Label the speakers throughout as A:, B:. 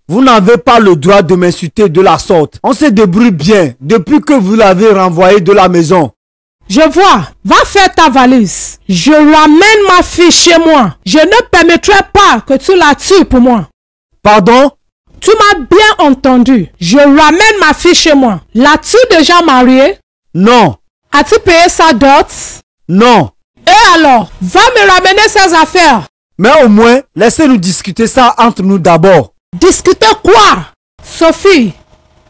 A: Vous n'avez pas le droit de m'insulter de la sorte. On se débrouille bien depuis que vous l'avez renvoyé de la maison.
B: Je vois, va faire ta valise. Je ramène ma fille chez moi. Je ne permettrai pas que tu la tues pour moi.
A: Pardon?
B: Tu m'as bien entendu. Je ramène ma fille chez moi. L'as-tu déjà mariée?
A: Non.
B: As-tu payé sa dot?
A: Non.
B: Et alors, va me ramener ses affaires.
A: Mais au moins, laissez-nous discuter ça entre nous d'abord.
B: Discuter quoi? Sophie,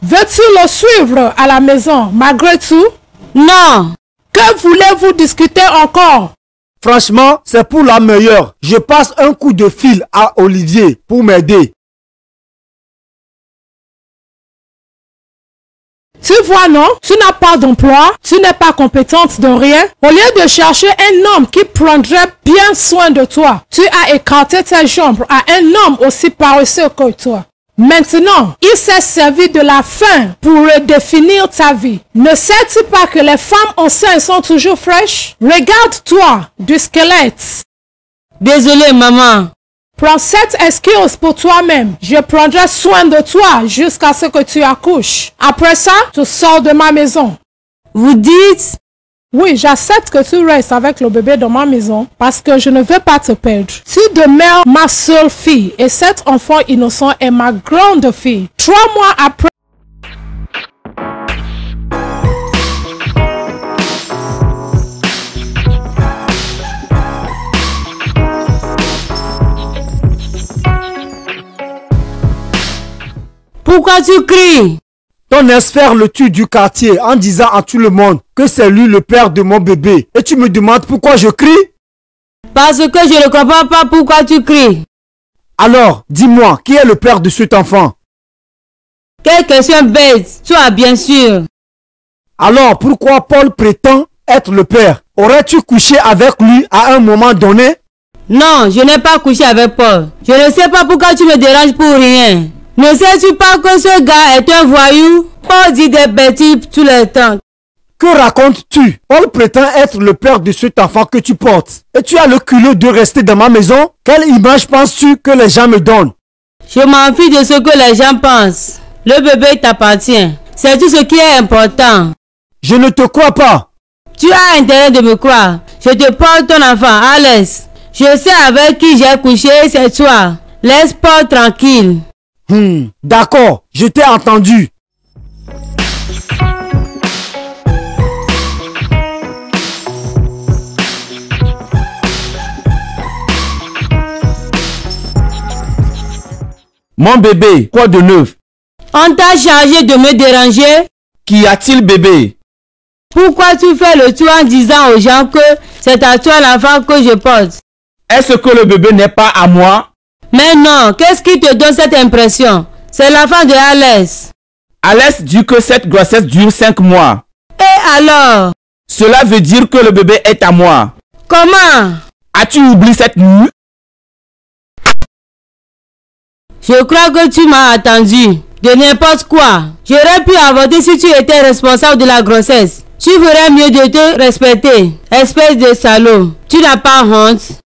B: veux-tu le suivre à la maison malgré tout?
C: Non.
B: Que voulez-vous discuter encore?
A: Franchement, c'est pour la meilleure. Je passe un coup de fil à Olivier pour m'aider.
B: Tu vois, non? Tu n'as pas d'emploi, tu n'es pas compétente de rien. Au lieu de chercher un homme qui prendrait bien soin de toi, tu as écarté tes jambes à un homme aussi paresseux que toi. Maintenant, il s'est servi de la faim pour redéfinir ta vie. Ne sais-tu pas que les femmes enceintes sont toujours fraîches? Regarde-toi, du squelette.
C: Désolée, maman.
B: Prends cette excuse pour toi-même. Je prendrai soin de toi jusqu'à ce que tu accouches. Après ça, tu sors de ma maison.
C: Vous dites?
B: Oui, j'accepte que tu restes avec le bébé dans ma maison parce que je ne veux pas te perdre. Tu demeures ma seule fille et cet enfant innocent est ma grande fille. 3 mois après...
C: Pourquoi tu cries?
A: Ton ex-frère le tue du quartier en disant à tout le monde que c'est lui le père de mon bébé. Et tu me demandes pourquoi je crie?
C: Parce que je ne comprends pas pourquoi tu cries.
A: Alors, dis-moi, qui est le père de cet enfant?
C: Quelle question bête, toi bien sûr.
A: Alors, pourquoi Paul prétend être le père? Aurais-tu couché avec lui à un moment donné?
C: Non, je n'ai pas couché avec Paul. Je ne sais pas pourquoi tu me déranges pour rien. Ne sais-tu pas que ce gars est un voyou? Paul dit des bêtises tout le temps.
A: Que racontes-tu? Paul prétend être le père de cet enfant que tu portes. Et tu as le culot de rester dans ma maison? Quelle image penses-tu que les gens me donnent?
C: Je m'en fiche de ce que les gens pensent. Le bébé t'appartient. C'est tout ce qui est important.
A: Je ne te crois pas.
C: Tu as intérêt de me croire. Je te porte ton enfant, Alex. Je sais avec qui j'ai couché, c'est toi. Laisse Paul tranquille.
A: D'accord, je t'ai entendu.
D: Mon bébé, quoi de neuf?
C: On t'a chargé de me déranger?
D: Qu'y a-t-il, bébé?
C: Pourquoi tu fais le tour en disant aux gens que c'est à toi l'enfant que je porte?
D: Est-ce que le bébé n'est pas à moi?
C: Mais non, qu'est-ce qui te donne cette impression? C'est l'enfant de Alex.
D: Alex dit que cette grossesse dure 5 mois.
C: Et alors?
D: Cela veut dire que le bébé est à moi.
C: Comment?
D: As-tu oublié cette nuit?
C: Je crois que tu m'as attendu. De n'importe quoi. J'aurais pu avorter si tu étais responsable de la grossesse. Tu ferais mieux de te respecter. Espèce de salaud. Tu n'as pas honte?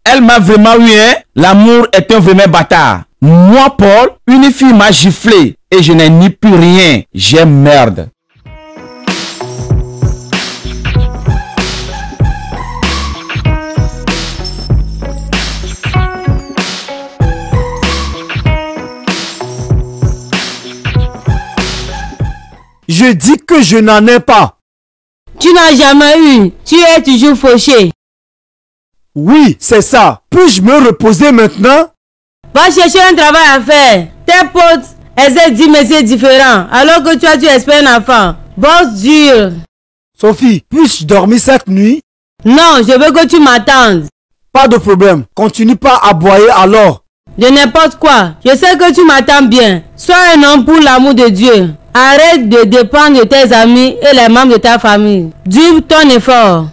D: Elle m'a vraiment eu, hein? L'amour est un vraiment bâtard. Moi, Paul, une fille m'a giflé et je n'ai ni plus rien. J'ai merde.
A: Je dis que je n'en ai pas.
C: Tu n'as jamais eu. Tu es toujours fauché.
A: Oui, c'est ça. Puis-je me reposer maintenant?
C: Va chercher un travail à faire. Tes potes essaient de 10 métiers différents, alors que toi tu espères un enfant. Bosse dur.
A: Sophie, puis-je dormir cette nuit?
C: Non, je veux que tu m'attendes.
A: Pas de problème. Continue pas à aboyer alors.
C: De n'importe quoi. Je sais que tu m'attends bien. Sois un homme pour l'amour de Dieu. Arrête de dépendre de tes amis et les membres de ta famille. Double ton effort.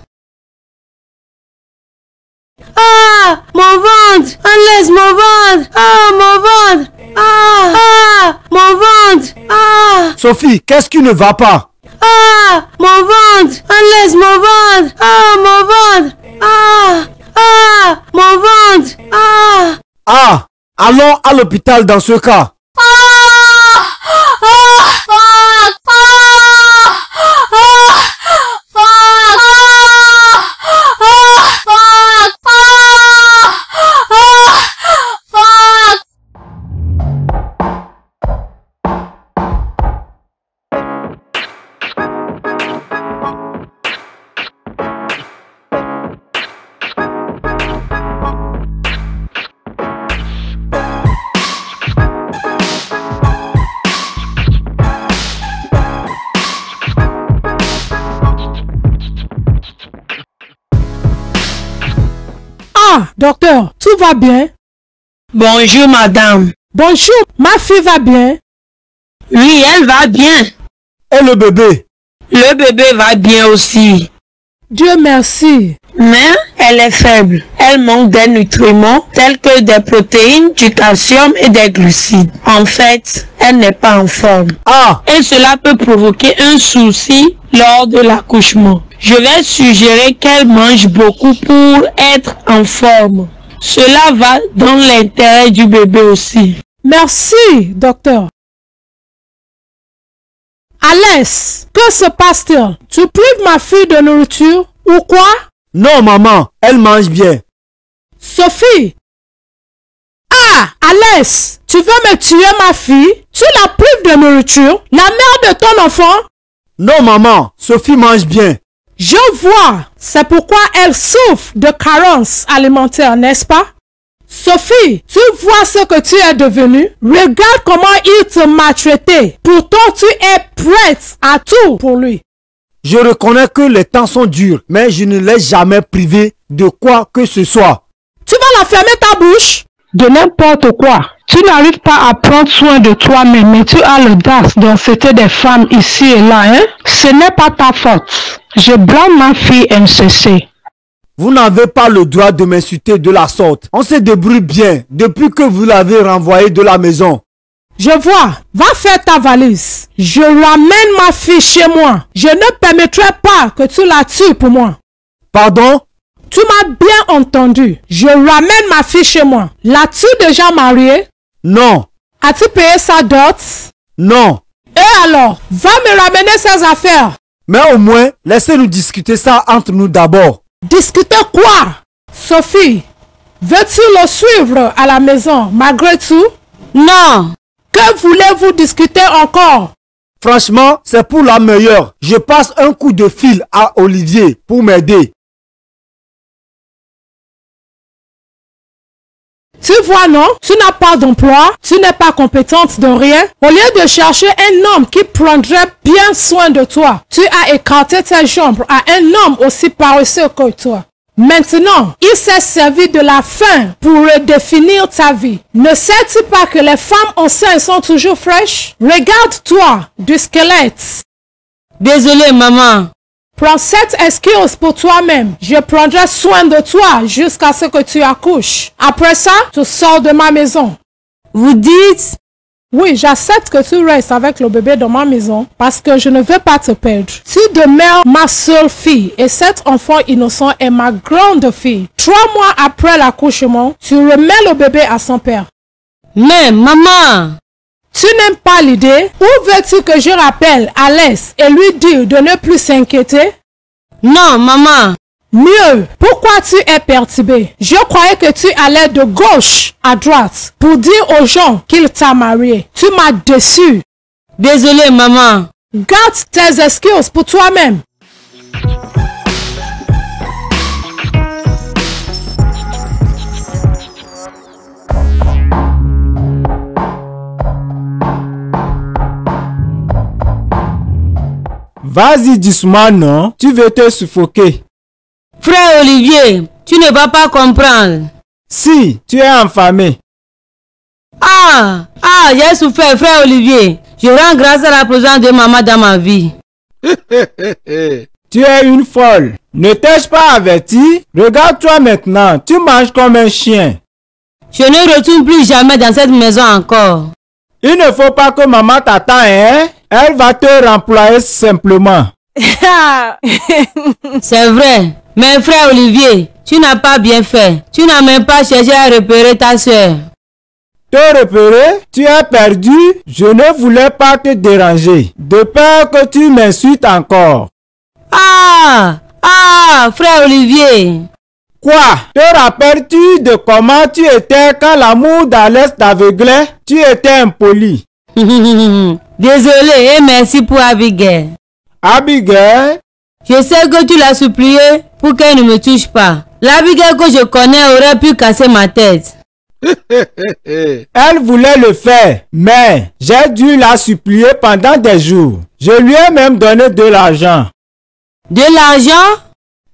C: Ah, mon ventre! Laisse mon ventre! Ah, mon ventre! Ah, mon ventre! Ah!
A: Sophie, qu'est-ce qui ne va pas?
C: Ah, mon ventre! Laisse mon ventre! Ah, mon ventre! Ah! Ah, mon ventre! Ah!
A: Allons à l'hôpital dans ce cas.
B: Ah, docteur, tout va bien?
E: Bonjour, madame.
B: Bonjour, ma fille va bien?
E: Oui, elle va bien.
A: Et le bébé?
E: Le bébé va bien aussi.
B: Dieu merci.
E: Mais elle est faible. Elle manque des nutriments tels que des protéines, du calcium et des glucides. En fait, elle n'est pas en forme.
A: Ah,
E: Et cela peut provoquer un souci lors de l'accouchement. Je vais suggérer qu'elle mange beaucoup pour être en forme. Cela va dans l'intérêt du bébé aussi.
B: Merci, docteur. Alès, que se passe-t-il? Tu prives ma fille de nourriture ou quoi?
A: non maman, elle mange bien.
B: Sophie! Ah, Alès, tu veux me tuer ma fille? Tu la prives de nourriture? La mère de ton enfant?
A: Non maman, Sophie mange bien.
B: Je vois, c'est pourquoi elle souffre de carence alimentaire, n'est-ce pas? Sophie, tu vois ce que tu es devenue? Regarde comment il te maltraitait. Pourtant, tu es prête à tout pour lui.
A: Je reconnais que les temps sont durs, mais je ne l'ai jamais privé de quoi que ce soit.
B: Tu vas la fermer ta bouche?
F: De n'importe quoi. Tu n'arrives pas à prendre soin de toi-même, mais tu as l'audace d'insulter des femmes ici et là, hein? Ce n'est pas ta faute. Je blâme ma fille MCC.
A: Vous n'avez pas le droit de m'insulter de la sorte. On se débrouille bien depuis que vous l'avez renvoyée de la maison.
B: Je vois, va faire ta valise. Je ramène ma fille chez moi. Je ne permettrai pas que tu la tues pour moi.
A: Pardon?
B: Tu m'as bien entendu. Je ramène ma fille chez moi. L'as-tu déjà mariée?
A: Non.
B: As-tu payé sa dot?
A: Non.
B: Et alors, va me ramener ses affaires.
A: Mais au moins, laissez-nous discuter ça entre nous d'abord.
B: Discuter quoi? Sophie, veux-tu le suivre à la maison malgré tout?
C: Non.
B: Que voulez-vous discuter encore?
A: Franchement, c'est pour la meilleure. Je passe un coup de fil à Olivier pour m'aider.
B: Tu vois, non? Tu n'as pas d'emploi, tu n'es pas compétente de rien. Au lieu de chercher un homme qui prendrait bien soin de toi, tu as écarté tes jambes à un homme aussi paresseux que toi. Maintenant, il s'est servi de la faim pour redéfinir ta vie. Ne sais-tu pas que les femmes enceintes sont toujours fraîches? Regarde-toi, du squelette.
C: Désolée, maman.
B: Prends cette excuse pour toi-même. Je prendrai soin de toi jusqu'à ce que tu accouches. Après ça, tu sors de ma maison.
C: Vous dites?
B: Oui, j'accepte que tu restes avec le bébé dans ma maison parce que je ne veux pas te perdre. Tu demeures ma seule fille et cet enfant innocent est ma grande fille. 3 mois après l'accouchement, tu remets le bébé à son père.
C: Mais, maman!
B: Tu n'aimes pas l'idée? Ou veux-tu que je rappelle Alès et lui dire de ne plus s'inquiéter?
C: Non, maman!
B: Mieux, pourquoi tu es perturbé? Je croyais que tu allais de gauche à droite pour dire aux gens qu'il t'a marié. Tu m'as déçu.
C: Désolée, maman.
B: Garde tes excuses pour toi-même.
G: Vas-y doucement, non? Tu veux te suffoquer.
C: Frère Olivier, tu ne vas pas comprendre.
G: Si, tu es enfamé.
C: J'ai souffert, frère Olivier. Je rends grâce à la présence de maman dans ma vie.
G: Tu es une folle. Ne t'ai-je pas averti? Regarde-toi maintenant, tu manges comme un chien.
C: Je ne retourne plus jamais dans cette maison encore.
G: Il ne faut pas que maman t'attende, hein? Elle va te remployer simplement.
C: C'est vrai. Mais frère Olivier, tu n'as pas bien fait. Tu n'as même pas cherché à repérer ta soeur.
G: te repérer, tu es perdu, je ne voulais pas te déranger, de peur que tu m'insultes encore.
C: Frère Olivier.
G: Quoi? Te rappelles-tu de comment tu étais quand l'amour d'Alès t'aveuglait? Tu étais impoli.
C: Désolé et merci pour Abigail.
G: Abigail?
C: Je sais que tu l'as supplié pour qu'elle ne me touche pas. L'Abigail que je connais aurait pu casser ma tête.
G: Elle voulait le faire, mais j'ai dû la supplier pendant des jours. Je lui ai même donné de l'argent.
C: De l'argent?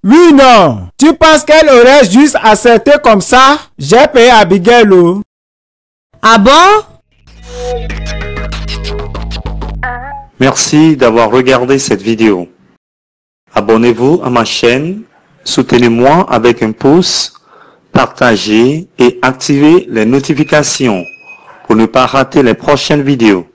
G: Oui, non. Tu penses qu'elle aurait juste accepté comme ça? J'ai payé Abigail.
C: Ah bon?
H: Merci d'avoir regardé cette vidéo. Abonnez-vous à ma chaîne, soutenez-moi avec un pouce, partagez et activez les notifications pour ne pas rater les prochaines vidéos.